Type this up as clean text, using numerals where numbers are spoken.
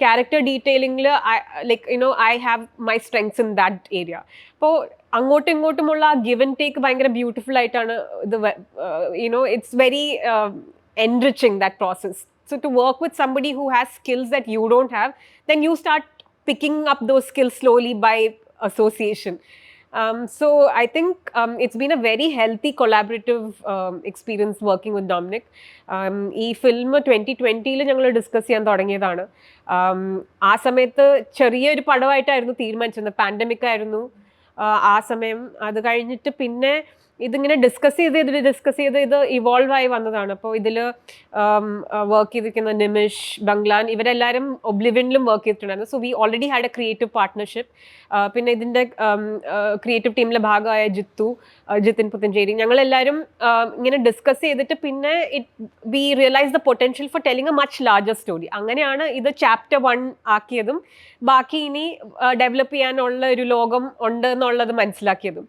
Character ഡീറ്റെയിലിംഗിൽ like I have my strengths in that area. അപ്പോൾ അങ്ങോട്ടും ഇങ്ങോട്ടുമുള്ള ഗിവ് ആൻഡ് ടേക്ക് ഭയങ്കര ബ്യൂട്ടിഫുൾ ആയിട്ടാണ് ഇത് it's very enriching that process. So to work with somebody who has skills that you don't have, then you start picking up those skills slowly by association. So I think it's been a very healthy collaborative experience working with Dominic. ഈ film 2020 ഞങ്ങൾ discuss ചെയ്യാൻ തുടങ്ങിയതാണ്. ആ സമയത്ത് ചെറിയൊരു പടമായിട്ടായിരുന്നു തീരുമാനിച്ചത്, pandemic ആയിരുന്നു ആ സമയം. അത് കഴിഞ്ഞിട്ട് പിന്നെ ഇതിങ്ങനെ ഡിസ്കസ് ചെയ്ത് ഇത് ഇവോൾവ് ആയി വന്നതാണ്. അപ്പോൾ ഇതിൽ വർക്ക് ചെയ്തിരിക്കുന്ന നിമിഷ്, ബംഗ്ലാൻ, ഇവരെല്ലാവരും ഒബ്ലിവിയനിലും വർക്ക് ചെയ്തിട്ടുണ്ടായിരുന്നു. So we already had A creative partnership. പിന്നെ ഇതിൻ്റെ ക്രിയേറ്റീവ് ഭാഗമായ ജിതിൻ പുത്തഞ്ചേരി, ഞങ്ങളെല്ലാവരും ഇങ്ങനെ ഡിസ്കസ് ചെയ്തിട്ട് പിന്നെ V realise the potential four telling A much larger story. അങ്ങനെയാണ് ഇത് ചാപ്റ്റർ 1 ആക്കിയതും ബാക്കി ഇനി ഡെവലപ്പ് ചെയ്യാനുള്ള ഒരു ലോകം ഉണ്ട് എന്നുള്ളത് മനസ്സിലാക്കിയതും.